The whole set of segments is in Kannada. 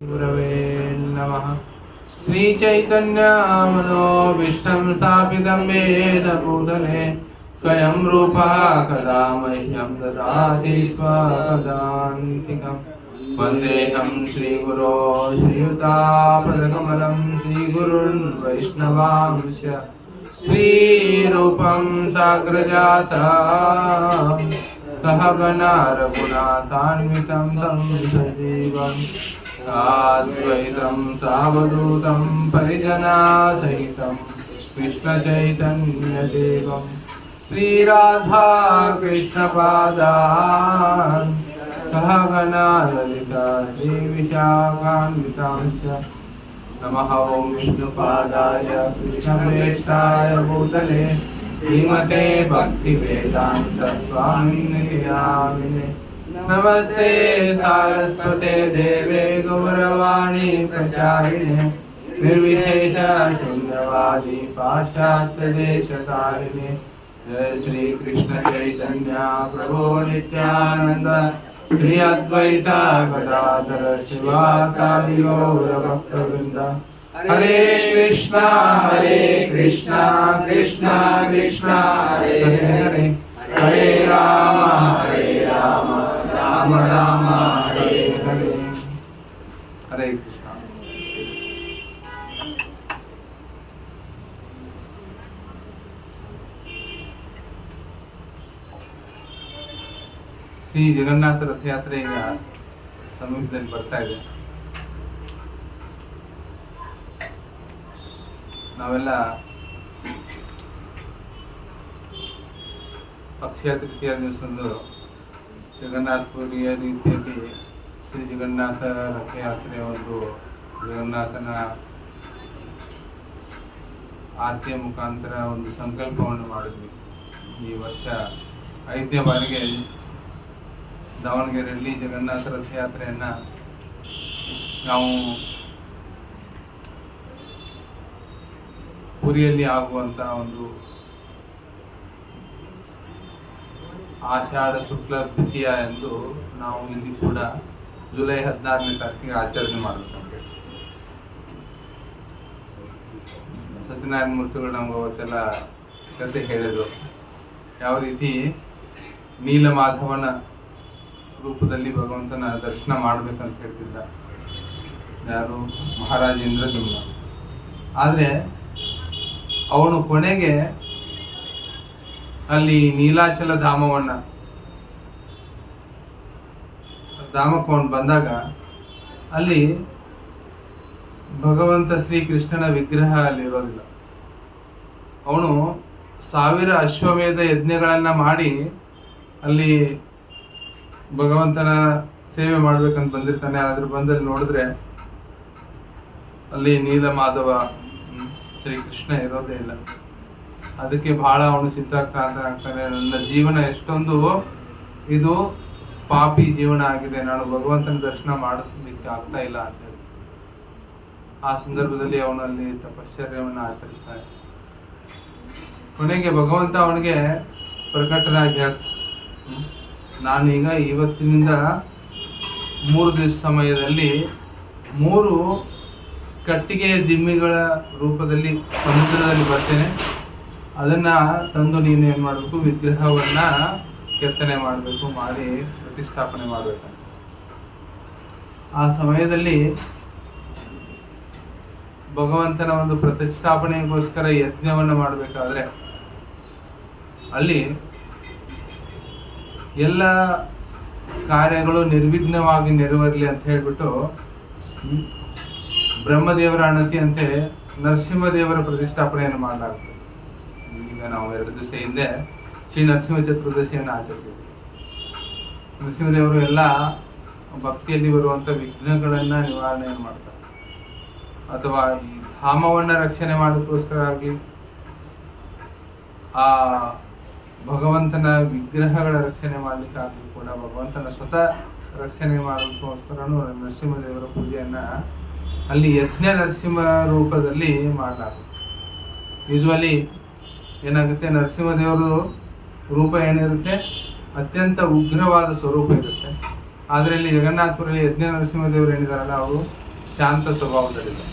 गुरवे नमः। श्रीचैतन्यमनोभीष्टं स्थापितं येन भूतले स्वयं रूपः कदा मह्यं ददाति स्वपदान्तिकम्। वन्देऽहं श्रीगुरो श्रीयुतापदकमलं श्रीगुरुन् वैष्णवांश्च श्रीरूपं साग्रजातं सहगणा रघुनाथान्वितं तं सजीवम् साद्वैतं सावधूतं परिजनासहितं कृष्णचैतन्यदेवं श्रीराधा कृष्णपादान् सहगणा ललिता श्रीविशाखान्वितांश्च। नमः ॐ विष्णुपादाय कृष्णप्रेष्ठाय भूतले श्रीमते भक्तिवेदान्त स्वामिने नामिने। नमस्ते सारस्वते देवे गौरवाणी प्रचारिणे निर्विशेष शून्यवादी पाश्चात्यदेशतारिणे। जय श्री कृष्ण चैतन्य प्रभो नित्यानंद श्री अद्वैता गदाधर शिवासादि गौर भक्तवृंद। हरे कृष्णा कृष्णा कृष्णा हरे हरे हरे राम राम राम हरे हरे। हरे कृष्ण। ಶ್ರೀ ಜಗನ್ನಾಥ ರಥಯಾತ್ರೆ ಈಗ ಸಮೀಪದಲ್ಲಿ ಬರ್ತಾ ಇದೆ. ನಾವೆಲ್ಲ ಅಕ್ಷಯ ತೃತೀಯ ದಿವಸದಂದು ಜಗನ್ನಾಥಪುರಿಯ ರೀತಿಯಲ್ಲಿ ಶ್ರೀ ಜಗನ್ನಾಥ ರಥಯಾತ್ರೆಯ ಒಂದು ಜಗನ್ನಾಥನ ಆರತಿಯ ಮುಖಾಂತರ ಒಂದು ಸಂಕಲ್ಪವನ್ನು ಮಾಡಿದ್ವಿ. ಈ ವರ್ಷ 5ನೇ ಬಾರಿಗೆ ದಾವಣಗೆರೆಯಲ್ಲಿ ಜಗನ್ನಾಥ ರಥಯಾತ್ರೆಯನ್ನು ನಾವು ಪುರಿಯಲ್ಲಿ ಆಗುವಂಥ ಒಂದು ಆಷಾಢ ಶುಕ್ಲ ದ್ವಿತೀಯ ಎಂದು ನಾವು ಇಲ್ಲಿ ಕೂಡ ಜುಲೈ 16ನೇ ತಾರೀಕಿಗೆ ಆಚರಣೆ ಮಾಡಬೇಕಂತೆ. ಸತ್ಯನಾರಾಯಣ ಮೂರ್ತಿಗಳು ನಮ್ಗೆ ಅವತ್ತೆಲ್ಲ ಕತೆ ಹೇಳಿದರು. ಯಾವ ರೀತಿ ನೀಲಮಾಧವನ ರೂಪದಲ್ಲಿ ಭಗವಂತನ ದರ್ಶನ ಮಾಡಬೇಕಂತ ಹೇಳ್ತಿದ್ದ ಯಾರು ಮಹಾರಾಜೇಂದ್ರ ಜುಮ್ನ. ಆದರೆ ಅವನು ಕೊನೆಗೆ ಅಲ್ಲಿ ನೀಲಾಚಲ ಧಾಮಕ್ಕೆ ಅವನು ಬಂದಾಗ ಅಲ್ಲಿ ಭಗವಂತ ಶ್ರೀಕೃಷ್ಣನ ವಿಗ್ರಹ ಅಲ್ಲಿ ಇರೋದಿಲ್ಲ. ಅವನು 1000 ಅಶ್ವಮೇಧ ಯಜ್ಞಗಳನ್ನು ಮಾಡಿ ಅಲ್ಲಿ ಭಗವಂತನ ಸೇವೆ ಮಾಡ್ಬೇಕಂತ ಬಂದಿರ್ತಾನೆ. ಆದ್ರೆ ಬಂದಲ್ಲಿ ನೋಡಿದ್ರೆ ಅಲ್ಲಿ ನೀಲಮಾಧವ ಶ್ರೀಕೃಷ್ಣ ಇರೋದೇ ಇಲ್ಲ. ಅದಕ್ಕೆ ಬಹಳ ಅವನು ಚಿಂತಾಕ್ರಾಂತ ಆಗ್ತಾನೆ. ನನ್ನ ಜೀವನ ಎಷ್ಟೊಂದು ಇದು ಪಾಪಿ ಜೀವನ ಆಗಿದೆ, ನಾನು ಭಗವಂತನ ದರ್ಶನ ಮಾಡೋದಕ್ಕೆ ಆಗ್ತಾ ಇಲ್ಲ ಅಂತ ಹೇಳಿ ಆ ಸಂದರ್ಭದಲ್ಲಿ ಅವನಲ್ಲಿ ತಪಶ್ಚರ್ಯವನ್ನು ಆಚರಿಸ್ತಾನೆ. ಕೊನೆಗೆ ಭಗವಂತ ಅವನಿಗೆ ಪ್ರಕಟನಾಗಿ ನಾನೀಗ ಇವತ್ತಿನಿಂದ 3 ದಿವಸ ಸಮಯದಲ್ಲಿ 3 ಕಟ್ಟಿಗೆಯ ದಿಮ್ಮಿಗಳ ರೂಪದಲ್ಲಿ ಸಮುದ್ರದಲ್ಲಿ ಬರ್ತೇನೆ. ಅದನ್ನು ತಂದು ನೀನು ಏನು ಮಾಡಬೇಕು, ವಿಗ್ರಹವನ್ನು ಕೆತ್ತನೆ ಮಾಡಬೇಕು, ಮಾಡಿ ಪ್ರತಿಷ್ಠಾಪನೆ ಮಾಡಬೇಕು. ಆ ಸಮಯದಲ್ಲಿ ಭಗವಂತನ ಒಂದು ಪ್ರತಿಷ್ಠಾಪನೆಗೋಸ್ಕರ ಯಜ್ಞವನ್ನು ಮಾಡಬೇಕಾದ್ರೆ ಅಲ್ಲಿ ಎಲ್ಲ ಕಾರ್ಯಗಳು ನಿರ್ವಿಘ್ನವಾಗಿ ನೆರವೇರಲಿ ಅಂತ ಹೇಳ್ಬಿಟ್ಟು ಬ್ರಹ್ಮದೇವರ ಅಣತಿಯಂತೆ ನರಸಿಂಹದೇವರ ಪ್ರತಿಷ್ಠಾಪನೆಯನ್ನು ಮಾಡಲಾಗ್ತದೆ. ಈಗ ನಾವು 2 ದಿವಸ ಹಿಂದೆ ಶ್ರೀ ನರಸಿಂಹ ಚತುರ್ದಶಿಯನ್ನು ಆಚರಿಸಿದ್ವಿ. ನರಸಿಂಹದೇವರು ಎಲ್ಲ ಭಕ್ತಿಯಲ್ಲಿ ಬರುವಂಥ ವಿಘ್ನಗಳನ್ನು ನಿವಾರಣೆಯನ್ನು ಮಾಡ್ತಾರೆ. ಅಥವಾ ಈ ಧಾಮವನ್ನು ರಕ್ಷಣೆ ಮಾಡೋಕ್ಕೋಸ್ಕರ ಆಗಲಿ, ಆ ಭಗವಂತನ ವಿಗ್ರಹಗಳ ರಕ್ಷಣೆ ಮಾಡಲಿಕ್ಕಾಗಲಿ ಕೂಡ ಭಗವಂತನ ಸ್ವತಃ ರಕ್ಷಣೆ ಮಾಡೋದಕ್ಕೋಸ್ಕರನೂ ನರಸಿಂಹದೇವರ ಪೂಜೆಯನ್ನು ಅಲ್ಲಿ ಯಜ್ಞ ನರಸಿಂಹ ರೂಪದಲ್ಲಿ ಮಾಡಲಾಗುತ್ತೆ. ಯೂಶ್ವಲಿ ಏನಾಗುತ್ತೆ, ನರಸಿಂಹದೇವರು ರೂಪ ಏನಿರುತ್ತೆ ಅತ್ಯಂತ ಉಗ್ರವಾದ ಸ್ವರೂಪ ಇರುತ್ತೆ. ಆದರೆ ಇಲ್ಲಿ ಜಗನ್ನಾಥಪುರಲ್ಲಿ ಯಜ್ಞ ನರಸಿಂಹದೇವರು ಏನಿದಾರಲ್ಲ ಅವರು ಶಾಂತ ಸ್ವಭಾವದಲ್ಲಿದೆ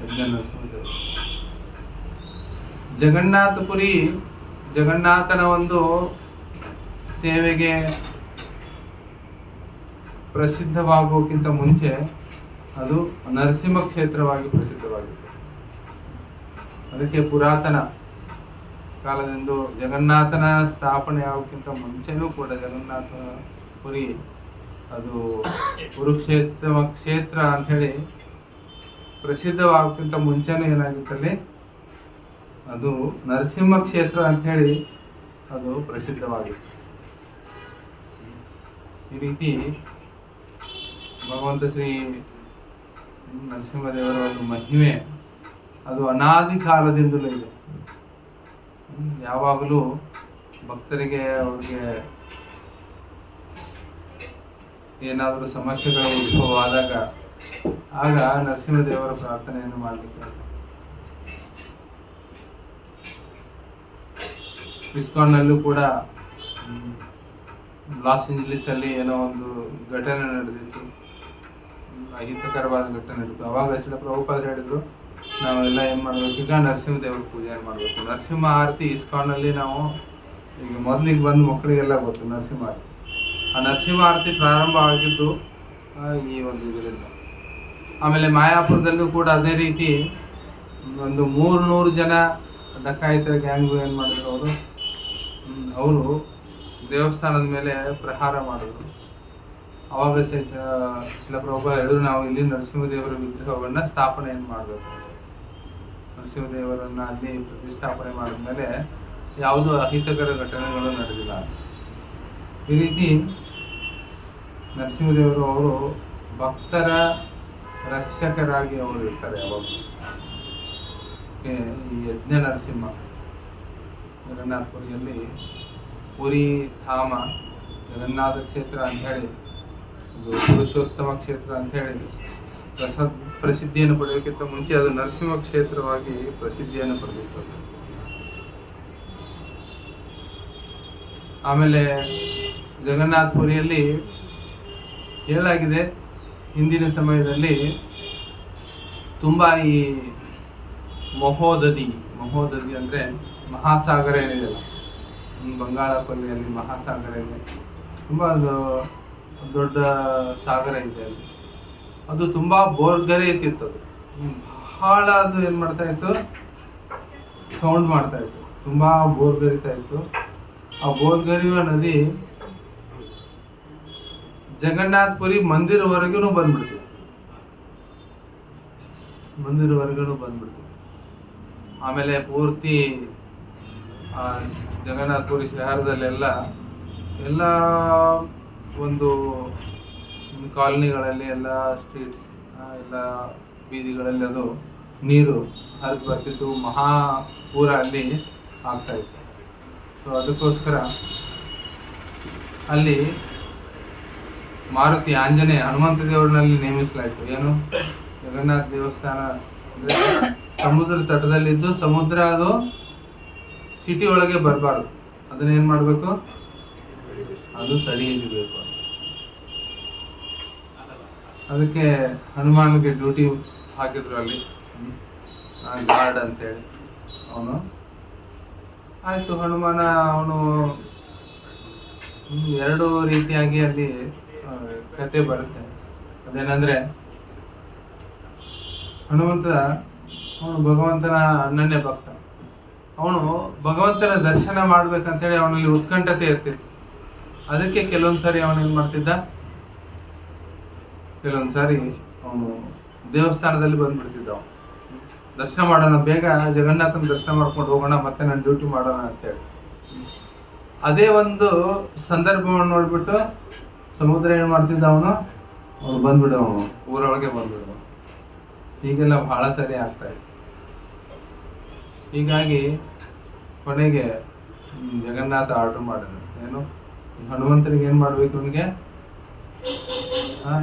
ಯಜ್ಞ ನರಸಿಂಹದೇವರು. ಜಗನ್ನಾಥಪುರಿ ಜಗನ್ನಾಥನ ಒಂದು ಸೇವೆಗೆ ಪ್ರಸಿದ್ಧವಾಗೋಕ್ಕಿಂತ ಮುಂಚೆ ಅದು ನರಸಿಂಹ ಕ್ಷೇತ್ರವಾಗಿ ಪ್ರಸಿದ್ಧವಾಗಿತ್ತು. ಅದಕ್ಕೆ ಪುರಾತನ ಕಾಲದಿಂದ ಜಗನ್ನಾಥನ ಸ್ಥಾಪನೆ ಆಗೋಕ್ಕಿಂತ ಮುಂಚೆನೂ ಕೂಡ ಜಗನ್ನಾಥಪುರಿ ಅದು ಕ್ಷೇತ್ರ ಅಂಥೇಳಿ ಪ್ರಸಿದ್ಧವಾಗೋಕ್ಕಿಂತ ಮುಂಚೆನೂ ಏನಾಗುತ್ತಲ್ಲಿ ಅದು ನರಸಿಂಹ ಕ್ಷೇತ್ರ ಅಂಥೇಳಿ ಅದು ಪ್ರಸಿದ್ಧವಾಗಿತ್ತು. ಈ ರೀತಿ ಭಗವಂತ ಶ್ರೀ ನರಸಿಂಹದೇವರ ಒಂದು ಮಹಿಮೆ ಅದು ಅನಾದಿ ಕಾಲದಿಂದಲೂ ಇದೆ. ಯಾವಾಗಲೂ ಭಕ್ತರಿಗೆ ಅವ್ರಿಗೆ ಏನಾದರೂ ಸಮಸ್ಯೆಗಳು ಉದ್ಭವ ಆದಾಗ ಆಗ ನರಸಿಂಹದೇವರ ಪ್ರಾರ್ಥನೆಯನ್ನು ಮಾಡಲಿಕ್ಕೆ ಇಸ್ಕಾನ್ನಲ್ಲೂ ಕೂಡ ಲಾಸ್ ಏಂಜಲೀಸ್ ಅಲ್ಲಿ ಏನೋ ಒಂದು ಘಟನೆ ನಡೆದಿತ್ತು, ಅಹಿತಕರವಾದ ಘಟನೆ ನಡೆದಿತ್ತು. ಅವಾಗ ಶ್ರೀಲ ಪ್ರಭುಪಾದರು ಹೇಳಿದ್ರು, ನಾವೆಲ್ಲ ಏನು ಮಾಡಬೇಕು, ಈಗ ನರಸಿಂಹದೇವ್ರ ಪೂಜೆ ಮಾಡಬೇಕು. ನರಸಿಂಹ ಆರತಿ ಇಸ್ಕಾನ್ನಲ್ಲಿ ನಾವು ಈಗ ಮೊದಲಿಗೆ ಬಂದು ಮಕ್ಕಳಿಗೆಲ್ಲ ಗೊತ್ತು ನರಸಿಂಹ ಆರತಿ. ಆ ನರಸಿಂಹ ಆರತಿ ಪ್ರಾರಂಭ ಆಗಿದ್ದು ಈ ಒಂದು ಇದರಿಂದ. ಆಮೇಲೆ ಮಾಯಾಪುರದಲ್ಲೂ ಕೂಡ ಅದೇ ರೀತಿ ಒಂದು 300 ಜನ ಡಕಾಯಿತರ ಗ್ಯಾಂಗು ಏನು ಮಾಡಿದ್ರು, ಅವರು ದೇವಸ್ಥಾನದ ಮೇಲೆ ಪ್ರಹಾರ ಮಾಡಿದ್ರು. ಅವಾಗ ಸಹಿತ ಶ್ರೀಲ ಪ್ರಭುಪಾದ ಹೇಳಿದ್ರು, ನಾವು ಇಲ್ಲಿ ನರಸಿಂಹದೇವರ ವಿಗ್ರಹವನ್ನು ಸ್ಥಾಪನೆಯನ್ನು ಮಾಡಬೇಕು. ನರಸಿಂಹದೇವರನ್ನು ಅಲ್ಲಿ ಪ್ರತಿಷ್ಠಾಪನೆ ಮಾಡಿದ್ಮೇಲೆ ಯಾವುದೂ ಅಹಿತಕರ ಘಟನೆಗಳು ನಡೆದಿಲ್ಲ. ಈ ರೀತಿ ನರಸಿಂಹದೇವರು ಅವರು ಭಕ್ತರ ರಕ್ಷಕರಾಗಿ ಅವರು ಇರ್ತಾರೆ ಯಾವಾಗ. ಈ ಯಜ್ಞ ನರಸಿಂಹ ಜಗನ್ನಾಥಪುರಿಯಲ್ಲಿ ಪುರಿ ಧಾಮ ಜಗನ್ನಾಥ ಕ್ಷೇತ್ರ ಅಂಥೇಳಿ, ಇದು ಪುರುಷೋತ್ತಮ ಕ್ಷೇತ್ರ ಅಂಥೇಳಿ ಪ್ರಸಿದ್ಧಿಯನ್ನು ಪಡೆಯೋಕ್ಕಿಂತ ಮುಂಚೆ ಅದು ನರಸಿಂಹ ಕ್ಷೇತ್ರವಾಗಿ ಪ್ರಸಿದ್ಧಿಯನ್ನು ಪಡೆದಿತ್ತು. ಆಮೇಲೆ ಜಗನ್ನಾಥಪುರಿಯಲ್ಲಿ ಹೇಳಲಾಗಿದೆ, ಹಿಂದಿನ ಸಮಯದಲ್ಲಿ ತುಂಬ ಈ ಮಹೋದಧಿ ಅಂದರೆ ಮಹಾಸಾಗರ ಏನಿದೆಯಲ್ಲ, ಬಂಗಾಳ ಕೊಲ್ಲಿಯಲ್ಲಿ ಮಹಾಸಾಗರ ಇದೆ, ತುಂಬ ಒಂದು ದೊಡ್ಡ ಸಾಗರ ಇದೆ ಅಲ್ಲಿ. ಅದು ತುಂಬ ಬೋರ್ಗರೆ ಇತ್ತಿತ್ತು. ಅದು ಬಹಳ ಅದು ಏನು ಮಾಡ್ತಾ ಇತ್ತು, ಸೌಂಡ್ ಮಾಡ್ತಾ ಇತ್ತು, ತುಂಬ ಬೋರ್ಗರಿತಾ ಇತ್ತು. ಆ ಬೋರ್ಗರಿಯುವ ನದಿ ಜಗನ್ನಾಥಪುರಿ ಮಂದಿರವರೆಗೂ ಬಂದ್ಬಿಡ್ತು. ಆಮೇಲೆ ಪೂರ್ತಿ ಜಗನ್ನಾಥಪುರಿ ಶಹರದಲ್ಲೆಲ್ಲ ಎಲ್ಲ ಒಂದು ಕಾಲನಿಗಳಲ್ಲಿ ಎಲ್ಲ ಸ್ಟ್ರೀಟ್ಸ್ ಎಲ್ಲ ಬೀದಿಗಳಲ್ಲಿ ಅದು ನೀರು ಹರಿದು ಬರ್ತಿತ್ತು. ಮಹಾಪೂರ ಅಲ್ಲಿ ಆಗ್ತಾಯಿತ್ತು. ಸೊ ಅದಕ್ಕೋಸ್ಕರ ಅಲ್ಲಿ ಮಾರುತಿ ಆಂಜನೇಯ ಹನುಮಂತ ದೇವರನ್ನಲ್ಲಿ ನೇಮಿಸಲಾಯಿತು. ಏನು, ಜಗನ್ನಾಥ ದೇವಸ್ಥಾನ ಅಂದರೆ ಸಮುದ್ರ ತಟದಲ್ಲಿದ್ದು ಸಮುದ್ರ ಅದು ಸಿಟಿ ಒಳಗೆ ಬರಬಾರ್ದು, ಅದನ್ನೇನು ಮಾಡಬೇಕು, ಅದು ತಡೆಯಬೇಕು. ಅದಕ್ಕೆ ಹನುಮಾನ್ಗೆ ಡ್ಯೂಟಿ ಹಾಕಿದ್ರು ಅಲ್ಲಿ ಗಾರ್ಡ್ ಅಂತೇಳಿ. ಅವನು ಆಯಿತು, ಹನುಮಾನ ಅವನು ಎರಡು ರೀತಿಯಾಗಿ ಅಲ್ಲಿ ಕತೆ ಬರುತ್ತೆ. ಅದೇನೆಂದರೆ, ಹನುಮಂತ ಅವನು ಭಗವಂತನ ಅನನ್ಯ ಭಕ್ತ. ಅವನು ಭಗವಂತನ ದರ್ಶನ ಮಾಡ್ಬೇಕಂತೇಳಿ ಅವನಲ್ಲಿ ಉತ್ಕಂಠತೆ ಇರ್ತಿತ್ತು. ಅದಕ್ಕೆ ಕೆಲವೊಂದು ಸಾರಿ ಅವನೇನು ಮಾಡ್ತಿದ್ದ, ಕೆಲವೊಂದು ಸಾರಿ ಅವನು ದೇವಸ್ಥಾನದಲ್ಲಿ ಬಂದ್ಬಿಡ್ತಿದ್ದ. ಅವನು ದರ್ಶನ ಮಾಡೋಣ, ಬೇಗ ಜಗನ್ನಾಥನ ದರ್ಶನ ಮಾಡ್ಕೊಂಡು ಹೋಗೋಣ, ಮತ್ತೆ ನಾನು ಡ್ಯೂಟಿ ಮಾಡೋಣ ಅಂತೇಳಿ. ಅದೇ ಒಂದು ಸಂದರ್ಭವನ್ನು ನೋಡಿಬಿಟ್ಟು ಸಮುದ್ರ ಏನು ಮಾಡ್ತಿದ್ದ, ಅವನು ಬಂದ್ಬಿಡೋನು, ಊರೊಳಗೆ ಬಂದ್ಬಿಡೋನು. ಹೀಗೆಲ್ಲ ಬಹಳ ಸರಿ ಆಗ್ತಾಯಿತ್ತು. ಹೀಗಾಗಿ ಕೊನೆಗೆ ಜಗನ್ನಾಥ ಆರ್ಡರ್ ಮಾಡಿದ್ರು, ಏನು, ಹನುಮಂತನಿಗೆ ಏನು ಮಾಡಬೇಕು,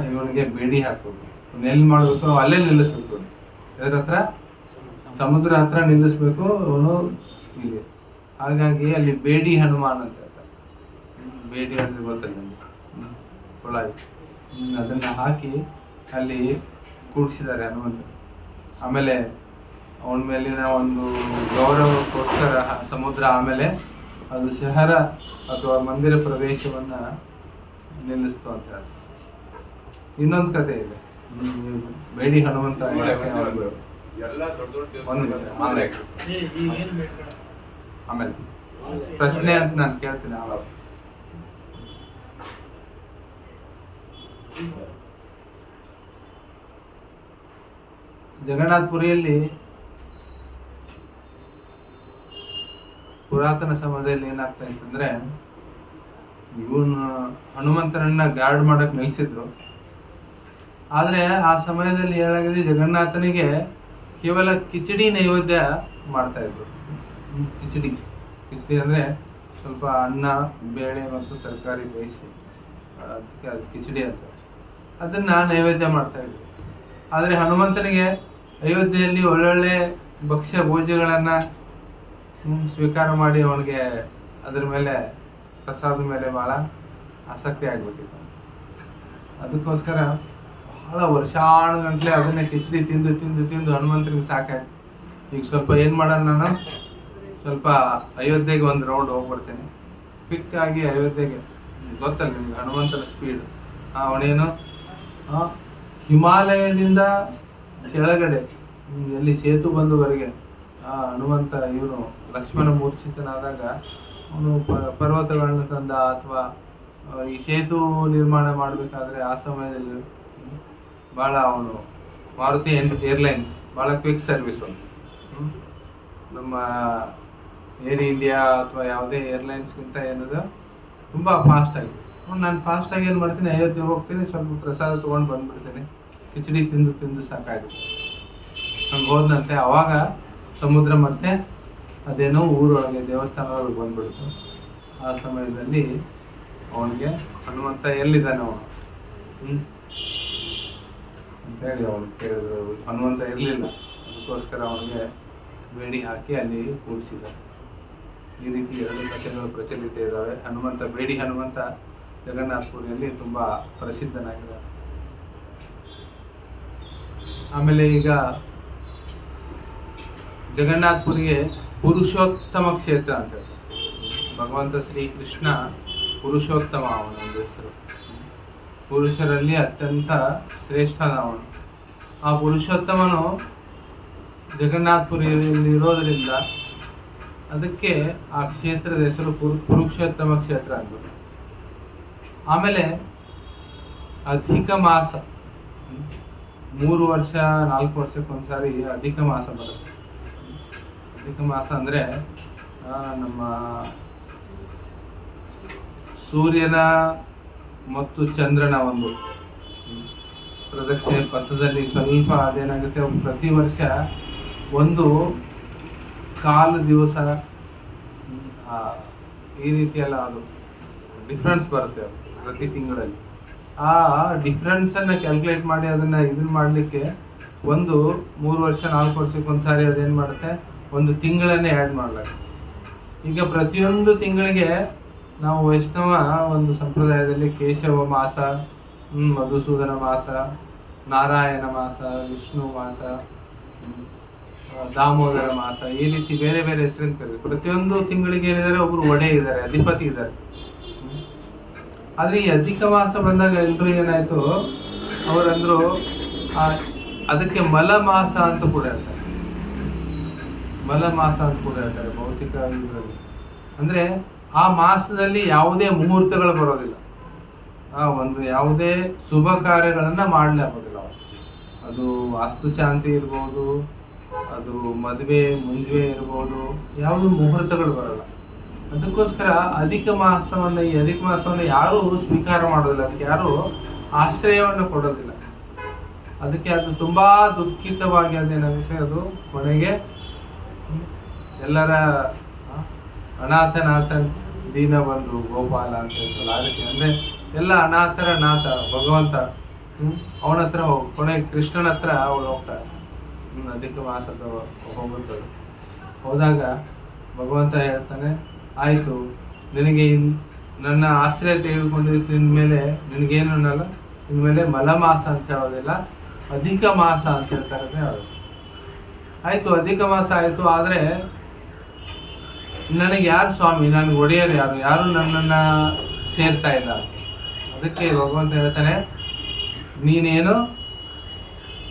ಇವನಿಗೆ ಬೇಡಿ ಹಾಕಬೇಕು. ಎಲ್ಲಿ ಮಾಡಬೇಕು, ಅಲ್ಲೇ ನಿಲ್ಲಿಸ್ಬೇಕು. ಇದರ ಹತ್ರ ಸಮುದ್ರ ಹತ್ರ ನಿಲ್ಲಿಸ್ಬೇಕು ಅವನು ಇಲ್ಲಿ. ಹಾಗಾಗಿ ಅಲ್ಲಿ ಬೇಡಿ ಹನುಮಾನ್ ಅಂತ ಹೇಳ್ತಾರೆ. ಬೇಡಿ ಅಂದರೆ ಗೊತ್ತಲ್ಲ ನಿಮಗೆ, ಕೊಳಾಯಿ, ಅದನ್ನು ಹಾಕಿ ಅಲ್ಲಿ ಕೂಡಿಸಿದ್ದಾರೆ ಹನುಮಂತ. ಆಮೇಲೆ ಅವನ ಮೇಲಿನ ಒಂದು ಗೌರವಕ್ಕೋಸ್ಕರ ಸಮುದ್ರ ಆಮೇಲೆ ಅದು ಶಹರ ಅಥವಾ ಮಂದಿರ ಪ್ರವೇಶವನ್ನ ನಿಲ್ಲಿಸ್ತು ಅಂತ ಹೇಳಿ. ಇನ್ನೊಂದು ಕತೆ ಇದೆ, ಬೇಡಿ ಹನುಮಂತ ಆಮೇಲೆ ಪ್ರಶ್ನೆ ಅಂತ ನಾನು ಕೇಳ್ತೀನಿ. ಜಗನ್ನಾಥಪುರಿಯಲ್ಲಿ ಪುರಾತನ ಸಮಯದಲ್ಲಿ ಏನಾಗ್ತಾ ಇತ್ತಂದ್ರೆ, ಇವನು ಹನುಮಂತನನ್ನ ಗಾರ್ಡ್ ಮಾಡಕ್ ನಿಲ್ಸಿದ್ರು. ಆದ್ರೆ ಆ ಸಮಯದಲ್ಲಿ ಏನಾಗಿದೆ, ಜಗನ್ನಾಥನಿಗೆ ಕೇವಲ ಕಿಚಡಿ ನೈವೇದ್ಯ ಮಾಡ್ತಾ ಇದ್ರು. ಕಿಚಡಿ ಅಂದ್ರೆ ಸ್ವಲ್ಪ ಅನ್ನ, ಬೇಳೆ ಮತ್ತು ತರಕಾರಿ ಬೇಯಿಸಿ, ಅದಕ್ಕೆ ಅದು ಕಿಚಡಿ ಅಂತ, ಅದನ್ನ ನೈವೇದ್ಯ ಮಾಡ್ತಾ ಇದ್ರು. ಆದರೆ ಹನುಮಂತನಿಗೆ ಅಯೋಧ್ಯೆಯಲ್ಲಿ ಒಳ್ಳೊಳ್ಳೆ ಭಕ್ಷ್ಯ ಭೋಜ್ಯಗಳನ್ನ ಸ್ವೀಕಾರ ಮಾಡಿ ಅವನಿಗೆ ಅದ್ರ ಮೇಲೆ, ಪ್ರಸಾದದ ಮೇಲೆ ಬಹಳ ಆಸಕ್ತಿ ಆಗ್ಬಿಟ್ಟಿತ್ತು. ಅದಕ್ಕೋಸ್ಕರ ಬಹಳ ವರ್ಷಾನುಗಂಟ್ಲೆ ಅದನ್ನೇ ಕಿಚಡಿ ತಿಂದು ತಿಂದು ತಿಂದು ಹನುಮಂತನಿಗೆ ಸಾಕಾಯ್ತು. ಈಗ ಸ್ವಲ್ಪ ಏನು ಮಾಡೋಣ, ನಾನು ಸ್ವಲ್ಪ ಅಯೋಧ್ಯೆಗೆ ಒಂದು ರೌಂಡ್ ಹೋಗ್ಬಿಡ್ತೇನೆ, ಕ್ವಿಕ್ ಆಗಿ ಅಯೋಧ್ಯೆಗೆ. ಗೊತ್ತಲ್ಲ ನಿಮ್ಗೆ ಹನುಮಂತನ ಸ್ಪೀಡ್. ಅವನೇನು ಹಿಮಾಲಯದಿಂದ ಕೆಳಗಡೆ ಎಲ್ಲಿ ಸೇತು ಬಂದುವರೆಗೆ ಹನುಮಂತ ಇವನು ಲಕ್ಷ್ಮಣ ಮೂರ್ಛಿತನಾದಾಗ ಅವನು ಪರ್ವತಗಳನ್ನು ತಂದ, ಅಥವಾ ಈ ಸೇತು ನಿರ್ಮಾಣ ಮಾಡಬೇಕಾದ್ರೆ ಆ ಸಮಯದಲ್ಲಿ ಭಾಳ ಅವನು ಮಾರುತಿ ಏರ್ಲೈನ್ಸ್ ಭಾಳ ಕ್ವಿಕ್ ಸರ್ವಿಸ್. ನಮ್ಮ ಏರ್ ಇಂಡಿಯಾ ಅಥವಾ ಯಾವುದೇ ಏರ್ಲೈನ್ಸ್ಗಿಂತ ಏನದು ತುಂಬ ಫಾಸ್ಟಾಗಿ. ನಾನು ಫಾಸ್ಟಾಗಿ ಏನು ಮಾಡ್ತೀನಿ, ಅಯೋಧ್ಯೆ ಹೋಗ್ತೀನಿ, ಸ್ವಲ್ಪ ಪ್ರಸಾದ ತೊಗೊಂಡು ಬಂದ್ಬಿಡ್ತೀನಿ, ಕಿಚಡಿ ತಿಂದು ತಿಂದು ಸಾಕಾಗುತ್ತೆ. ಹಂಗೆ ಹೋದಂತೆ ಅವಾಗ ಸಮುದ್ರ ಮತ್ತೆ ಅದೇನೋ ಊರೊಳಗೆ ದೇವಸ್ಥಾನದೊಳಗೆ ಬಂದ್ಬಿಡ್ತು. ಆ ಸಮಯದಲ್ಲಿ ಅವನಿಗೆ ಹನುಮಂತ ಎಲ್ಲಿದ್ದಾನೆ ಅವನು ಅಂತೇಳಿ ಅವನು ಕೇಳಿದ್ರು. ಹನುಮಂತ ಇರಲಿಲ್ಲ, ಅದಕ್ಕೋಸ್ಕರ ಅವನಿಗೆ ಬೇಡಿ ಹಾಕಿ ಅಲ್ಲಿ ಕೂಡಿಸಿದ್ದಾರೆ. ಈ ರೀತಿ ಎರಡು ಕಥೆಗಳು ಪ್ರಚಲಿತ ಇದ್ದಾವೆ. ಹನುಮಂತ, ಬೇಡಿ ಹನುಮಂತ ಜಗನ್ನಾಥಪುರಿಯಲ್ಲಿ ತುಂಬ ಪ್ರಸಿದ್ಧನಾಗಿದ್ದಾರೆ. ಆಮೇಲೆ ಈಗ ಜಗನ್ನಾಥಪುರಿಗೆ ಪುರುಷೋತ್ತಮ ಕ್ಷೇತ್ರ ಅಂತ ಹೇಳ್ತಾರೆ. ಭಗವಂತ ಶ್ರೀಕೃಷ್ಣ ಪುರುಷೋತ್ತಮ ಅವನೊಂದು ಹೆಸರು. ಪುರುಷರಲ್ಲಿ ಅತ್ಯಂತ ಶ್ರೇಷ್ಠನ ಅವನು. ಆ ಪುರುಷೋತ್ತಮನು ಜಗನ್ನಾಥಪುರಿಯಲ್ಲಿ ಇರೋದರಿಂದ ಅದಕ್ಕೆ ಆ ಕ್ಷೇತ್ರದ ಹೆಸರು ಪುರುಷೋತ್ತಮ ಕ್ಷೇತ್ರ ಅಂತ. ಆಮೇಲೆ ಅಧಿಕ ಮಾಸ, 3 ವರ್ಷ 4 ವರ್ಷಕ್ಕೊಂದ್ಸಾರಿ ಅಧಿಕ ಮಾಸ ಬರುತ್ತೆ. ಅಧಿಕ ಮಾಸ ಅಂದರೆ ನಮ್ಮ ಸೂರ್ಯನ ಮತ್ತು ಚಂದ್ರನ ಒಂದು ಪ್ರದಕ್ಷಿಣೆ ಪಥದಲ್ಲಿ ಸ್ವಲ್ಪ ಅದೇನಾಗುತ್ತೆ, ಪ್ರತಿ ವರ್ಷ 1.25 ದಿವಸ ಈ ರೀತಿಯೆಲ್ಲ ಅದು ಡಿಫ್ರೆನ್ಸ್ ಬರುತ್ತೆ ಪ್ರತಿ ತಿಂಗಳಲ್ಲಿ. ಆ ಡಿಫ್ರೆನ್ಸನ್ನು ಕ್ಯಾಲ್ಕುಲೇಟ್ ಮಾಡಿ ಅದನ್ನು ಇದನ್ನು ಮಾಡಲಿಕ್ಕೆ 3 ವರ್ಷ 4 ವರ್ಷಕ್ಕೊಂದ್ಸಾರಿ ಅದೇನು ಮಾಡುತ್ತೆ, 1 ತಿಂಗಳನ್ನೇ ಆ್ಯಡ್ ಮಾಡಲಾಗುತ್ತೆ. ಈಗ ಪ್ರತಿಯೊಂದು ತಿಂಗಳಿಗೆ ನಾವು ವೈಷ್ಣವ ಒಂದು ಸಂಪ್ರದಾಯದಲ್ಲಿ ಕೇಶವ ಮಾಸ, ಮಧುಸೂದನ ಮಾಸ, ನಾರಾಯಣ ಮಾಸ, ವಿಷ್ಣು ಮಾಸ, ದಾಮೋದರ ಮಾಸ, ಈ ರೀತಿ ಬೇರೆ ಬೇರೆ ಹೆಸರಿನ ಕರೀತಾರೆ. ಪ್ರತಿಯೊಂದು ತಿಂಗಳಿಗೆ ಏನಿದ್ದಾರೆ, ಒಬ್ರು ಒಡೆ ಇದ್ದಾರೆ, ಅಧಿಪತಿ ಇದ್ದಾರೆ. ಆದರೆ ಈ ಅಧಿಕ ಮಾಸ ಬಂದಾಗ ಎಲ್ಲರೂ ಏನಾಯ್ತು, ಅವರಂದ್ರು ಅದಕ್ಕೆ ಮಲ ಮಾಸ ಅಂತ ಕೂಡ ಹೇಳ್ತಾರೆ. ಮಲ ಮಾಸ ಅಂತ ಕೂಡ ಹೇಳ್ತಾರೆ ಭೌತಿಕ ಇದರಲ್ಲಿ. ಅಂದರೆ ಆ ಮಾಸದಲ್ಲಿ ಯಾವುದೇ ಮುಹೂರ್ತಗಳು ಬರೋದಿಲ್ಲ, ಯಾವುದೇ ಶುಭ ಕಾರ್ಯಗಳನ್ನು ಮಾಡಲಾಗೋದಿಲ್ಲ. ಅದು ವಾಸ್ತುಶಾಂತಿ ಇರ್ಬೋದು, ಅದು ಮದುವೆ ಮುಂಜುವೆ ಇರ್ಬೋದು, ಯಾವುದು ಮುಹೂರ್ತಗಳು ಬರಲ್ಲ. ಅದಕ್ಕೋಸ್ಕರ ಅಧಿಕ ಮಾಸವನ್ನು ಯಾರೂ ಸ್ವೀಕಾರ ಮಾಡೋದಿಲ್ಲ, ಅದಕ್ಕೆ ಯಾರೂ ಆಶ್ರಯವನ್ನು ಕೊಡೋದಿಲ್ಲ. ಅದಕ್ಕೆ ಅದು ತುಂಬ ದುಃಖಿತವಾಗಿ ಅದೇನಾಗುತ್ತೆ, ಅದು ಕೊನೆಗೆ ಎಲ್ಲರ ಅನಾಥನಾಥ ದೀನಬಂಧು ಗೋಪಾಲ ಅಂತ ಹೇಳ್ತಲ್ಲ, ಅದಕ್ಕೆ ಅಂದರೆ ಎಲ್ಲ ಅನಾಥರ ನಾಥ ಭಗವಂತ ಅವನ ಹತ್ರ ಕೊನೆಗೆ ಕೃಷ್ಣನ ಹತ್ರ ಅವಳು ಹೋಗ್ತಾರೆ. ಅಧಿಕ ಮಾಸದ ಹೋಗುತ್ತದೆ. ಹೋದಾಗ ಭಗವಂತ ಹೇಳ್ತಾನೆ, ಆಯಿತು, ನಿನಗೆ ನನ್ನ ಆಶ್ರಯ ತೆಗೆದುಕೊಂಡಿದ್ದಕ್ಕೆ ನಿನ್ನ ಮೇಲೆ ನಿನಗೇನು ಅನ್ನಲ್ಲ, ನಿನ್ನ ಮೇಲೆ ಮಲಮಾಸ ಅಂತ ಹೇಳೋದಿಲ್ಲ, ಅಧಿಕ ಮಾಸ ಅಂತ ಹೇಳ್ತಾರೆ ಅದು. ಆಯಿತು, ಅಧಿಕ ಮಾಸ ಆಯಿತು. ಆದರೆ ನನಗೆ ಯಾರು ಸ್ವಾಮಿ, ನನಗೆ ಒಡೆಯರು ಯಾರು, ಯಾರು ನನ್ನನ್ನು ಸೇರ್ತಾ ಇಲ್ಲ. ಅದಕ್ಕೆ ಭಗವಂತ ಹೇಳ್ತಾನೆ, ನೀನೇನು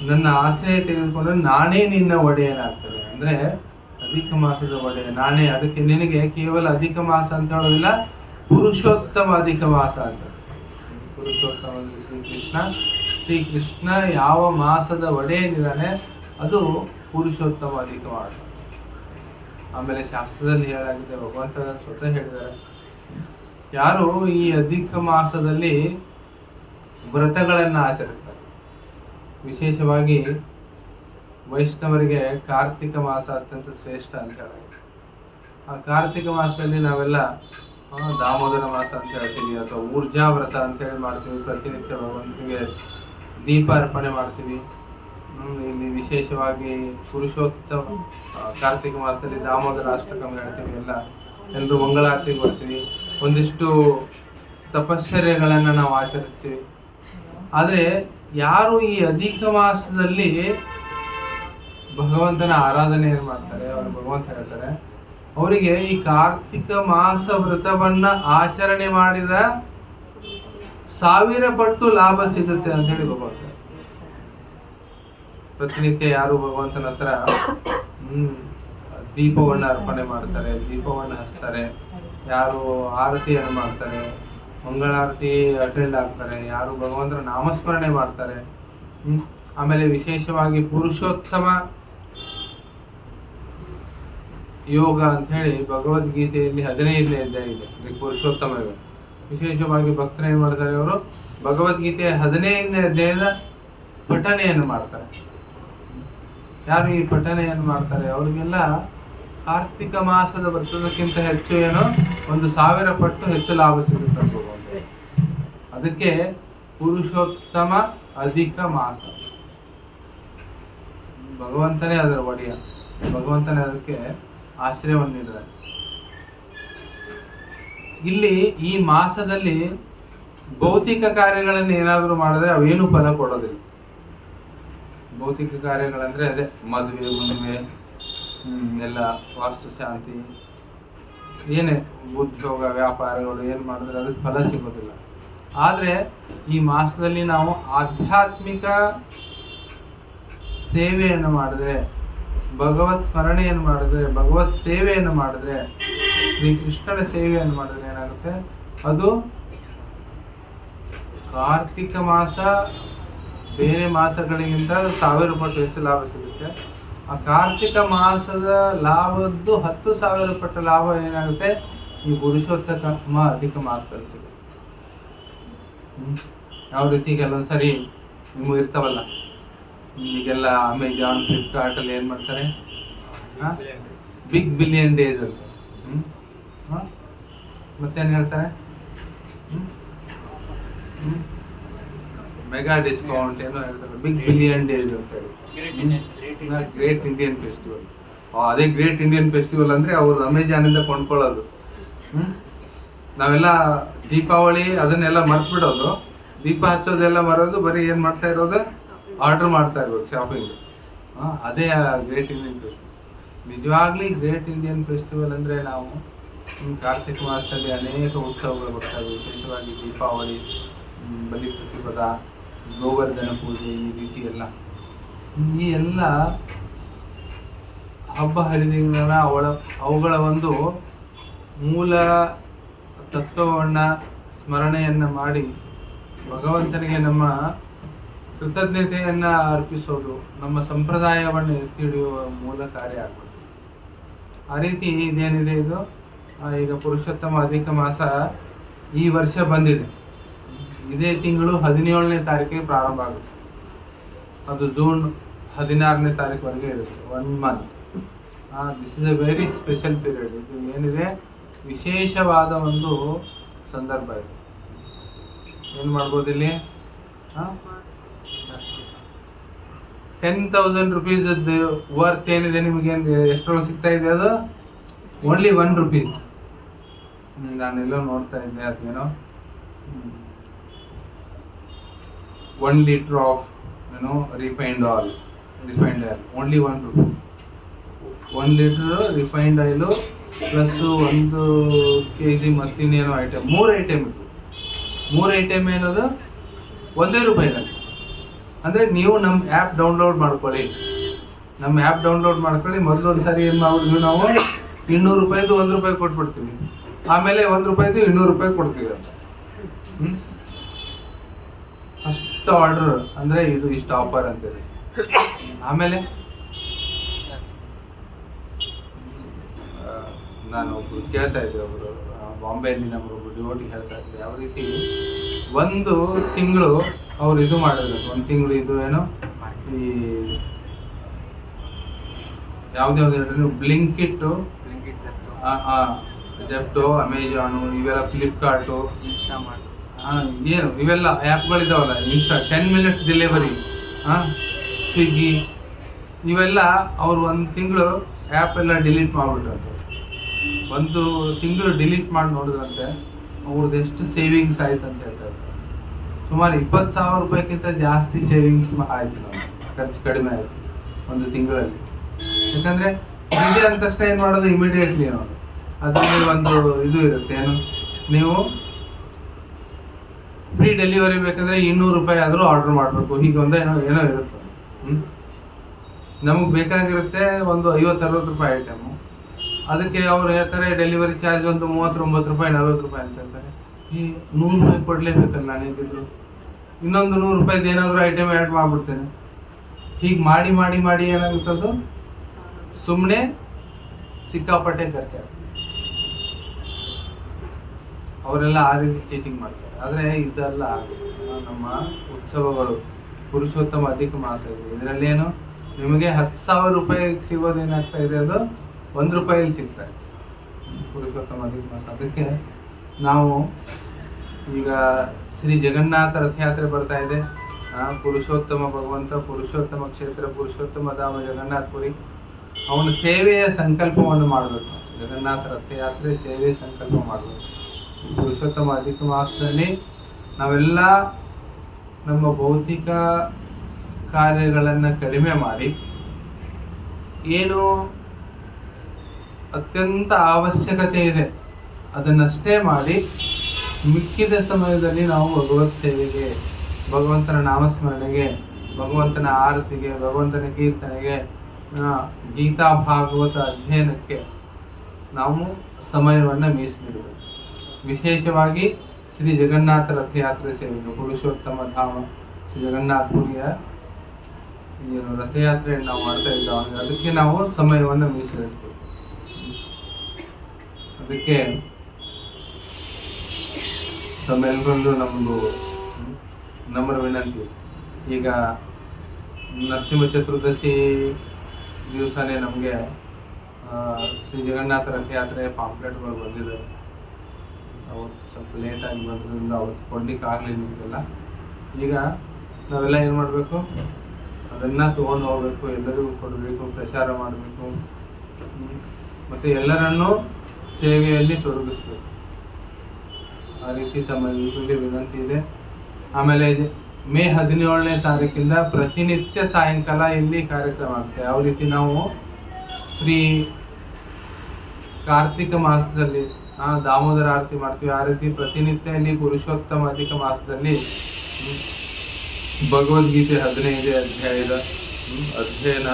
ನನ್ನ ಆಶ್ರಯ ತೆಗೆದುಕೊಂಡ್ರೆ ನಾನೇ ನಿನ್ನ ಒಡೆಯನಾಗ್ತದೆ. ಅಂದರೆ ಅಧಿಕ ಮಾಸದ ಒಡೆಯ ನಾನೇ. ಅದಕ್ಕೆ ನಿನಗೆ ಕೇವಲ ಅಧಿಕ ಮಾಸ ಅಂತ ಹೇಳೋದಿಲ್ಲ, ಪುರುಷೋತ್ತಮ ಅಧಿಕ ಮಾಸ ಅಂತ. ಪುರುಷೋತ್ತಮ ಶ್ರೀಕೃಷ್ಣ ಯಾವ ಮಾಸದ ಒಡೆಯನಿದ್ದಾನೆ ಅದು ಪುರುಷೋತ್ತಮ ಅಧಿಕ ಮಾಸ. ಆಮೇಲೆ ಶಾಸ್ತ್ರದಲ್ಲಿ ಹೇಳಾಗಿದೆ, ಭಗವಂತ ಸ್ವತಃ ಹೇಳಿದ್ದಾರೆ, ಯಾರು ಈ ಅಧಿಕ ಮಾಸದಲ್ಲಿ ವ್ರತಗಳನ್ನು ಆಚರಿಸ್ತಾರೆ, ವಿಶೇಷವಾಗಿ ವೈಷ್ಣವರಿಗೆ ಕಾರ್ತಿಕ ಮಾಸ ಅತ್ಯಂತ ಶ್ರೇಷ್ಠ ಅಂತ ಹೇಳಾಗಿದೆ. ಆ ಕಾರ್ತಿಕ ಮಾಸದಲ್ಲಿ ನಾವೆಲ್ಲ ದಾಮೋದರ ಮಾಸ ಅಂತ ಹೇಳ್ತೀವಿ, ಅಥವಾ ಊರ್ಜಾ ವ್ರತ ಅಂತೇಳಿ ಮಾಡ್ತೀವಿ. ಪ್ರತಿನಿತ್ಯ ಭಗವಂತನಿಗೆ ದೀಪ ಅರ್ಪಣೆ ಮಾಡ್ತೀವಿ. ಇಲ್ಲಿ ವಿಶೇಷವಾಗಿ ಪುರುಷೋತ್ತಮ ಕಾರ್ತಿಕ ಮಾಸದಲ್ಲಿ ದಾಮೋದರ ಅಷ್ಟಕಂ ಹೇಳ್ತೀವಿ. ಎಲ್ಲರೂ ಮಂಗಳಾರತಿಗೆ ಬರ್ತೀವಿ. ಒಂದಿಷ್ಟು ತಪಶ್ಚರ್ಯಗಳನ್ನು ನಾವು ಆಚರಿಸ್ತೀವಿ. ಆದರೆ ಯಾರು ಈ ಅಧಿಕ ಮಾಸದಲ್ಲಿ ಭಗವಂತನ ಆರಾಧನೆಯನ್ನು ಮಾಡ್ತಾರೆ, ಅವರು ಭಗವಂತ ಹೇಳ್ತಾರೆ, ಅವರಿಗೆ ಈ ಕಾರ್ತಿಕ ಮಾಸ ವ್ರತವನ್ನ ಆಚರಣೆ ಮಾಡಿದ 1000 ಪಟ್ಟು ಲಾಭ ಸಿಗುತ್ತೆ ಅಂತ ಹೇಳಿ ಭಗವಂತ. ಪ್ರತಿನಿತ್ಯ ಯಾರು ಭಗವಂತನ ಹತ್ರ ದೀಪವನ್ನು ಅರ್ಪಣೆ ಮಾಡ್ತಾರೆ, ದೀಪವನ್ನು ಹಚ್ತಾರೆ, ಯಾರು ಆರತಿಯನ್ನು ಮಾಡ್ತಾರೆ, ಮಂಗಳಾರತಿ ಅಟೆಂಡ್ ಆಗ್ತಾರೆ, ಯಾರು ಭಗವಂತನ ನಾಮಸ್ಮರಣೆ ಮಾಡ್ತಾರೆ, ಆಮೇಲೆ ವಿಶೇಷವಾಗಿ ಪುರುಷೋತ್ತಮ ಯೋಗ ಅಂತ ಹೇಳಿ ಭಗವದ್ಗೀತೆಯಲ್ಲಿ 15ನೇ ಅಧ್ಯಾಯ ಇದೆ, ಪುರುಷೋತ್ತಮ ಯೋಗ. ವಿಶೇಷವಾಗಿ ಭಕ್ತರು ಏನು ಮಾಡ್ತಾರೆ, ಅವರು ಭಗವದ್ಗೀತೆಯ 15ನೇ ಅಧ್ಯಾಯದ ಪಠಣೆಯನ್ನು ಮಾಡ್ತಾರೆ. ಯಾರು ಈ ಪಠಣೆಯನ್ನು ಮಾಡ್ತಾರೆ ಅವರಿಗೆಲ್ಲ ಕಾರ್ತಿಕ ಮಾಸದ ವ್ರತದಕ್ಕಿಂತ ಹೆಚ್ಚು ಏನೋ 1000 ಪಟ್ಟು ಹೆಚ್ಚು ಲಾಭ ಸಿಗುತ್ತೆ. ಅದಕ್ಕೆ ಪುರುಷೋತ್ತಮ ಅಧಿಕ ಮಾಸ. ಭಗವಂತನೇ ಅದರ ಒಡೆಯ, ಭಗವಂತನೇ ಅದಕ್ಕೆ ಆಶ್ರಯವನ್ನು ನೀಡಿದ್ದಾರೆ. ಇಲ್ಲಿ ಈ ಮಾಸದಲ್ಲಿ ಭೌತಿಕ ಕಾರ್ಯಗಳನ್ನು ಏನಾದರೂ ಮಾಡಿದ್ರೆ ಅವೇನು ಫಲ ಕೊಡೋದಿಲ್ಲ. ಭೌತಿಕ ಕಾರ್ಯಗಳಂದ್ರೆ ಅದೇ ಮದುವೆ, ಹುಣ್ಣಿಮೆ, ಎಲ್ಲ ವಾಸ್ತುಶಾಂತಿ, ಏನೇ ಉದ್ಯೋಗ ವ್ಯಾಪಾರಗಳು ಏನು ಮಾಡಿದ್ರೆ ಅದಕ್ಕೆ ಫಲ ಸಿಗೋದಿಲ್ಲ. ಆದರೆ ಈ ಮಾಸದಲ್ಲಿ ನಾವು ಆಧ್ಯಾತ್ಮಿಕ ಸೇವೆಯನ್ನು ಮಾಡಿದ್ರೆ, ಭಗವತ್ ಸ್ಮರಣೆಯನ್ನು ಮಾಡಿದ್ರೆ, ಭಗವತ್ ಸೇವೆಯನ್ನು ಮಾಡಿದ್ರೆ, ಶ್ರೀಕೃಷ್ಣನ ಸೇವೆಯನ್ನು ಮಾಡಿದ್ರೆ ಏನಾಗುತ್ತೆ, ಅದು ಕಾರ್ತಿಕ ಮಾಸ ಬೇರೆ ಮಾಸಗಳಿಗಿಂತ 1000 ಪಟ್ಟು ಹೆಚ್ಚು ಲಾಭ ಸಿಗುತ್ತೆ. ಆ ಕಾರ್ತಿಕ ಮಾಸದ ಲಾಭದ್ದು 10,000 ಪಟ್ಟು ಲಾಭ ಏನಾಗುತ್ತೆ ಈ ಪುರುಷೋತ್ತಮ ಅಧಿಕ ಮಾಸದಲ್ಲಿ ಸಿಗುತ್ತೆ. ಯಾವ ರೀತಿ ಕೆಲವೊಂದ್ಸರಿ ನಿಮಗೂ ಇರ್ತಾವಲ್ಲ, ಈಗೆಲ್ಲ ಅಮೆಜಾನ್, ಫ್ಲಿಪ್ಕಾರ್ಟಲ್ಲಿ ಏನು ಮಾಡ್ತಾರೆ, ಬಿಗ್ ಬಿಲಿಯನ್ ಡೇಸ್ ಅಂತ, ಮತ್ತೇನು ಹೇಳ್ತಾರೆ, ಮೆಗಾ ಡಿಸ್ಕೌಂಟ್ ಏನೋ ಹೇಳ್ತಾರೆ, ಬಿಗ್ ಬಿಲಿಯನ್ ಡೇಸ್ ಅಂತ ಹೇಳಿ. Great Indian festival. ಅದೇ ಗ್ರೇಟ್ ಇಂಡಿಯನ್ ಫೆಸ್ಟಿವಲ್ ಅಂದರೆ ಅವ್ರು ಅಮೆಜಾನಿಂದ ಕೊಂಡ್ಕೊಳ್ಳೋದು. ನಾವೆಲ್ಲ ದೀಪಾವಳಿ ಅದನ್ನೆಲ್ಲ ಮರ್ತ್ಬಿಡೋದು, ದೀಪ ಹಚ್ಚೋದೆಲ್ಲ ಮರೋದು, ಬರೀ ಏನು ಮಾಡ್ತಾ ಇರೋದು, ಆರ್ಡರ್ ಮಾಡ್ತಾ ಇರೋದು ಶಾಪಿಂಗ್. ಅದೇ ಗ್ರೇಟ್ ಇಂಡಿಯನ್ ಫೆಸ್ಟಿವಲ್. ನಿಜವಾಗ್ಲಿ ಗ್ರೇಟ್ ಇಂಡಿಯನ್ ಫೆಸ್ಟಿವಲ್ ಅಂದರೆ ನಾವು ಕಾರ್ತಿಕ ಮಾಸದಲ್ಲಿ ಅನೇಕ ಉತ್ಸವಗಳು ಬರ್ತವೆ. ವಿಶೇಷವಾಗಿ ದೀಪಾವಳಿ, ಬಲಿ ಪ್ರತಿಪದ, ಗೋವರ್ಧನ ಪೂಜೆ, ಈ ರೀತಿ ಎಲ್ಲ, ಈ ಎಲ್ಲ ಹಬ್ಬ ಹರಿದಿನಗಳ ಅವುಗಳ ಒಂದು ಮೂಲ ತತ್ವವನ್ನು ಸ್ಮರಣೆಯನ್ನು ಮಾಡಿ ಭಗವಂತನಿಗೆ ನಮ್ಮ ಕೃತಜ್ಞತೆಯನ್ನು ಅರ್ಪಿಸೋದು, ನಮ್ಮ ಸಂಪ್ರದಾಯವನ್ನು ಎತ್ತಿ ಹಿಡಿಯುವ ಮೂಲ ಕಾರ್ಯ ಆಗ್ಬೋದು. ಆ ರೀತಿ ಇದೇನಿದೆ ಇದು ಈಗ ಪುರುಷೋತ್ತಮ ಅಧಿಕ ಮಾಸ ಈ ವರ್ಷ ಬಂದಿದೆ. ಇದೇ ತಿಂಗಳು 17ನೇ ತಾರೀಕಿಗೆ ಪ್ರಾರಂಭ ಆಗುತ್ತೆ. ಅದು ಜೂನ್ 16ನೇ ತಾರೀಕುವರೆಗೆ ಇರುತ್ತೆ, 1 month. This is A very special period. ಇದು ಏನಿದೆ ವಿಶೇಷವಾದ ಒಂದು ಸಂದರ್ಭ ಇದೆ. ಏನು ಮಾಡ್ಬೋದು ಇಲ್ಲಿ, 10,000 rupees ವರ್ತ್ ಏನಿದೆ ನಿಮಗೇನು ಎಷ್ಟರೊಳಗೆ ಸಿಗ್ತಾ ಇದೆ, ಅದು ಓನ್ಲಿ 1 rupees. ನಾನೆಲ್ಲೋ ನೋಡ್ತಾ ಇದ್ದೆ, ಅದೇನೋ 1 liter ಆಫ್ ಏನೋ refined oil, only 1 rupee. 1 litre refined oil plus 1 kg ಮತ್ತಿನ್ನೇನೋ ಐಟಮ್, 3 ಐಟಮ್ ಇತ್ತು. 3 ಐಟಮ್ ಏನದು ₹1. ಅಂದರೆ ನೀವು ನಮ್ಮ ಆ್ಯಪ್ ಡೌನ್ಲೋಡ್ ಮಾಡ್ಕೊಳ್ಳಿ, ಮೊದಲು ಒಂದು ಸಾರಿ ಏನು ಮಾಡ್ಬಿಡ್ತೀವಿ ನಾವು, ₹200 ₹1 ಕೊಟ್ಬಿಡ್ತೀವಿ, ಆಮೇಲೆ ₹1 ₹200 ಕೊಡ್ತೀವಿ ಅಂತ. ಅಷ್ಟು ಆರ್ಡರ್ ಅಂದರೆ ಇದು ಇಷ್ಟು ಆಫರ್ ಅಂತೇಳಿ. ಆಮೇಲೆ ನಾನು ಒಬ್ರು ಕೇಳ್ತಾ ಇದ್ದೆ, ಒಬ್ಬರು ಬಾಂಬೆಯಲ್ಲಿ ನಮ್ಮೊಬ್ರು ಡಿವೋಟಿ ಹೇಳ್ತಾ ಇದ್ದೆ, ಯಾವ ರೀತಿ 1 ತಿಂಗಳು ಅವ್ರು ಇದು ಮಾಡಿದ್ರು. 1 ತಿಂಗಳು ಇದು ಏನೋ ಈ ಯಾವ್ದ್ಯಾವ್ದು ಹೇಳಿದ್ರೆ ಬ್ಲಿಂಕಿಟ್ಟು, ಜೆಪ್ಟೋ, ಅಮೆಜಾನು, ಇವೆಲ್ಲ ಫ್ಲಿಪ್ಕಾರ್ಟು, ಇನ್ಸ್ಟಾಮಾರ್ಟ್, ಏನು ಇವೆಲ್ಲ ಆ್ಯಪ್ಗಳಿದಾವಲ್ಲ, 10 ಮಿನಿಟ್ಸ್ ಡೆಲಿವರಿ, ಸ್ವಿಗ್ಗಿ, ಇವೆಲ್ಲ ಅವ್ರು 1 ತಿಂಗಳು ಆ್ಯಪ್ ಎಲ್ಲ ಡಿಲೀಟ್ ಮಾಡಿಬಿಟ್ರಂತೆ. 1 ತಿಂಗಳು ಡಿಲೀಟ್ ಮಾಡಿ ನೋಡಿದ್ರಂತೆ ಅವ್ರದ್ದು ಎಷ್ಟು ಸೇವಿಂಗ್ಸ್ ಆಯ್ತು ಅಂತ ಹೇಳ್ತಾರೆ. ಸುಮಾರು ₹20,000ಕ್ಕಿಂತ ಜಾಸ್ತಿ ಸೇವಿಂಗ್ಸ್ ಆಯಿತು, ನಾವು ಖರ್ಚು ಕಡಿಮೆ ಆಯಿತು 1 ತಿಂಗಳಲ್ಲಿ. ಯಾಕಂದರೆ ಇದೆ ಅಂದ ತಕ್ಷಣ ಏನು ಮಾಡೋದು, ಇಮಿಡಿಯೇಟ್ಲಿ ನಾವು ಅದರಲ್ಲಿ ಒಂದು ಇದು ಇರುತ್ತೆ, ಏನು ನೀವು ಫ್ರೀ ಡೆಲಿವರಿ ಬೇಕಂದರೆ ₹200 ಆದರೂ ಆರ್ಡರ್ ಮಾಡಬೇಕು, ಹೀಗೊಂದು ಏನೋ ಇರುತ್ತೆ. ನಮಗೆ ಬೇಕಾಗಿರುತ್ತೆ ಒಂದು ₹50-60 ಐಟಮು, ಅದಕ್ಕೆ ಅವ್ರು ಹೇಳ್ತಾರೆ ಡೆಲಿವರಿ ಚಾರ್ಜ್ ಒಂದು ₹39 ₹40 ಅಂತ ಹೇಳ್ತಾರೆ. ಈ ₹100 ಕೊಡಲೇಬೇಕಲ್ಲ ನಾನು ಹೇಗಿದ್ರು, ಇನ್ನೊಂದು ₹100 ಏನಾದರೂ ಐಟಮ್ ಆ್ಯಡ್ ಮಾಡಿಬಿಡ್ತೇನೆ. ಹೀಗೆ ಮಾಡಿ ಮಾಡಿ ಮಾಡಿ ಏನಾಗುತ್ತದು, ಸುಮ್ಮನೆ ಸಿಕ್ಕಾಪಟ್ಟೆ ಖರ್ಚಾಗುತ್ತೆ. ಅವರೆಲ್ಲ ಆ ರೀತಿ ಚೀಟಿಂಗ್ ಮಾಡ್ತಾರೆ. ಆದರೆ ಇದೆಲ್ಲ ನಮ್ಮ ಉತ್ಸವಗಳು, ಪುರುಷೋತ್ತಮ ಅಧಿಕ ಮಾಸ ಇದೆ, ಇದರಲ್ಲೇನು ನಿಮಗೆ ₹10,000 ಸಿಗೋದೇನಾಗ್ತಾ ಇದೆ, ಅದು ₹1 ಸಿಗ್ತಾ ಇದೆ ಪುರುಷೋತ್ತಮ ಅಧಿಕ ಮಾಸ. ಅದಕ್ಕೆ ನಾವು ಈಗ ಶ್ರೀ ಜಗನ್ನಾಥ ರಥಯಾತ್ರೆ ಬರ್ತಾ ಇದೆ. ಪುರುಷೋತ್ತಮ ಭಗವಂತ, ಪುರುಷೋತ್ತಮ ಕ್ಷೇತ್ರ, ಪುರುಷೋತ್ತಮ ಧಾಮ ಜಗನ್ನಾಥಪುರಿ, ಅವನ ಸೇವೆಯ ಸಂಕಲ್ಪವನ್ನು ಮಾಡಬೇಕು. ಜಗನ್ನಾಥ ರಥಯಾತ್ರೆ ಸೇವೆ ಸಂಕಲ್ಪ ಮಾಡಬೇಕು. ಪುರುಷೋತ್ತಮ ಅಧಿಕ ಮಾಸದಲ್ಲಿ ನಾವೆಲ್ಲ ನಮ್ಮ ಭೌತಿಕ ಕಾರ್ಯಗಳನ್ನು ಕಡಿಮೆ ಮಾಡಿ, ಏನು ಅತ್ಯಂತ ಅವಶ್ಯಕತೆ ಇದೆ ಅದನ್ನಷ್ಟೇ ಮಾಡಿ, ಮಿಕ್ಕಿದ ಸಮಯದಲ್ಲಿ ನಾವು ಭಗವತ್ ಸೇವೆಗೆ, ಭಗವಂತನ ನಾಮಸ್ಮರಣೆಗೆ, ಭಗವಂತನ ಆರತಿಗೆ, ಭಗವಂತನ ಕೀರ್ತನೆಗೆ, ಗೀತಾ ಭಾಗವತ ಅಧ್ಯಯನಕ್ಕೆ ನಾವು ಸಮಯವನ್ನು ಮೀಸಲಿಡಬೇಕು. ವಿಶೇಷವಾಗಿ ಶ್ರೀ ಜಗನ್ನಾಥ ರಥಯಾತ್ರೆ ಸೇವೆಗೆ, ಪುರುಷೋತ್ತಮ ಧಾಮ ಶ್ರೀ ಜಗನ್ನಾಥಪುರಿಯ ಏನು ರಥಯಾತ್ರೆಯನ್ನು ನಾವು ಮಾಡ್ತಾ ಇದ್ದಾವೆ, ಅದಕ್ಕೆ ನಾವು ಸಮಯವನ್ನು ಮೀಸಲಿಡಬೇಕು. ಅದಕ್ಕೆ ತಮ್ಮೆಲ್ಲರಲ್ಲೂ ನಮ್ಮರ ವಿನಂತಿ, ಈಗ ನರಸಿಂಹ ಚತುರ್ದಶಿ ದಿವಸನೇ ನಮಗೆ ಶ್ರೀ ಜಗನ್ನಾಥ ರಥಯಾತ್ರೆ ಪಾಂಪ್ಲೆಟ್ಗಳು ಬಂದಿದೆ. ಅವತ್ತು ಸ್ವಲ್ಪ ಲೇಟಾಗಿ ಬಂದ್ರಿಂದ ಅವತ್ತು ಕೊಡ್ಲಿಕ್ಕೆ ಆಗಲಿಲ್ಲ. ಈಗ ನಾವೆಲ್ಲ ಏನು ಮಾಡಬೇಕು, ಅದನ್ನು ತೊಗೊಂಡು ಹೋಗಬೇಕು, ಎಲ್ಲರಿಗೂ ಕೊಡಬೇಕು, ಪ್ರಚಾರ ಮಾಡಬೇಕು, ಮತ್ತು ಎಲ್ಲರನ್ನೂ ಸೇವೆಯಲ್ಲಿ ತೊಡಗಿಸ್ಬೇಕು. ಆ ರೀತಿ ತಮ್ಮೆಲ್ಲರಿಗೆ ವಿನಂತಿ ಇದೆ. ಆಮೇಲೆ ಮೇ 17ನೇ ತಾರೀಕಿಂದ ಪ್ರತಿನಿತ್ಯ ಸಾಯಂಕಾಲ ಇಲ್ಲಿ ಕಾರ್ಯಕ್ರಮ ಆಗುತ್ತೆ. ಯಾವ ರೀತಿ ನಾವು ಶ್ರೀ ಕಾರ್ತಿಕ ಮಾಸದಲ್ಲಿ ದಾಮೋದರ ಆರತಿ ಮಾಡ್ತೀವಿ, ಆ ರೀತಿ ಪ್ರತಿನಿತ್ಯ ಇಲ್ಲಿ ಪುರುಷೋತ್ತಮ ಅಧಿಕ ಮಾಸದಲ್ಲಿ ಭಗವದ್ಗೀತೆ 15 ಅಧ್ಯಾಯದ ಅಧ್ಯಯನ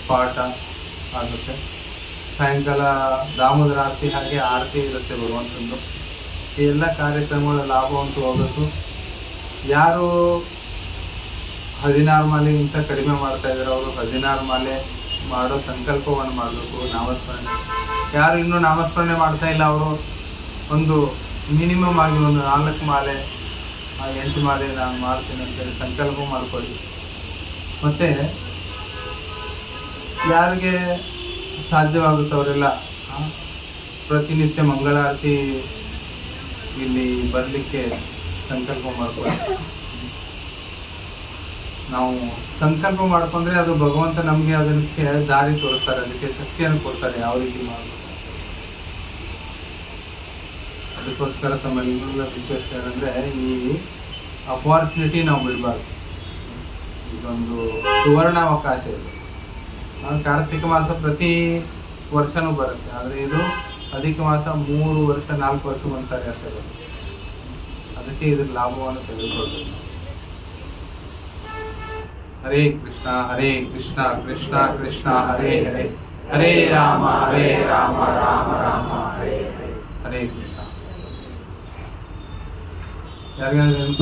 ಪಾಠ ಆಗುತ್ತೆ. ಸಾಯಂಕಾಲ ದಾಮೋದರ ಆರತಿ, ಹಾಗೆ ಆರತಿ ಇರುತ್ತೆ ಭಗವಂತಂದು. ಈ ಎಲ್ಲ ಕಾರ್ಯಕ್ರಮಗಳ ಲಾಭವಂತೂ ಹೋಗಬೇಕು. ಯಾರು 16 ಮಾಲೆಗಿಂತ ಕಡಿಮೆ ಮಾಡ್ತಾ ಇದ್ದಾರೆ ಅವರು 16 ಮಾಲೆ ಮಾಡೋ ಸಂಕಲ್ಪವನ್ನು ಮಾಡಬೇಕು. ನಾಮಸ್ಮರಣೆ ಯಾರು ಇನ್ನೂ ನಾಮಸ್ಮರಣೆ ಮಾಡ್ತಾ ಇಲ್ಲ ಅವರು ಒಂದು ಮಿನಿಮಮ್ ಆಗಿ ಒಂದು 4 ಮಾಲೆ 8 ಮಾಲೆ ನಾನು ಮಾಡ್ತೀನಿ ಅಂತೇಳಿ ಸಂಕಲ್ಪ ಮಾಡ್ಕೊಳ್ಳಿ. ಮತ್ತು ಯಾರಿಗೆ ಸಾಧ್ಯವಾಗುತ್ತೆ ಅವರೆಲ್ಲ ಪ್ರತಿನಿತ್ಯ ಮಂಗಳಾರತಿ ಇಲ್ಲಿ ಬರಲಿಕ್ಕೆ ಸಂಕಲ್ಪ ಮಾಡ್ಕೊಳ್ಳಿ. ನಾವು ಸಂಕಲ್ಪ ಮಾಡ್ಕೊಂಡ್ರೆ ಅದು ಭಗವಂತ ನಮಗೆ ಅದಕ್ಕೆ ದಾರಿ ತೋರಿಸ್ತಾರೆ, ಅದಕ್ಕೆ ಶಕ್ತಿಯನ್ನು ಕೊಡ್ತಾರೆ ಯಾವ ರೀತಿ ಮಾಡಬೇಕು. ಅದಕ್ಕೋಸ್ಕರ ತಮ್ಮೆಲ್ಲ ರಿಕ್ವೆಸ್ಟ್ ಏನಂದರೆ ಈ ಅಪಾರ್ಚುನಿಟಿ ನಾವು ಬಿಡಬಾರ್ದು. ಇದೊಂದು ಸುವರ್ಣಾವಕಾಶ ಇದು. ಕಾರ್ತಿಕ ಮಾಸ ಪ್ರತಿ ವರ್ಷನೂ ಬರುತ್ತೆ, ಆದರೆ ಇದು ಅಧಿಕ ಮಾಸ 3 ವರ್ಷ 4 ವರ್ಷ ಒಂದ್ಸಾರಿ ಆಗ್ತದೆ. ಅದಕ್ಕೆ ಇದ್ರ ಲಾಭವನ್ನು ತೆಗೆದುಕೊಳ್ಬೇಕು. ಹರೇ ಕೃಷ್ಣ ಕೃಷ್ಣ ಕೃಷ್ಣ ಹರೇ ಹರೇ, ಹರೇ ರಾಮ ರಾಮ ರಾಮ ಹರೇ ಹರೇ. ಹರೇ ಕೃಷ್ಣ. ಯಾರಿಗಾದ್ರೂ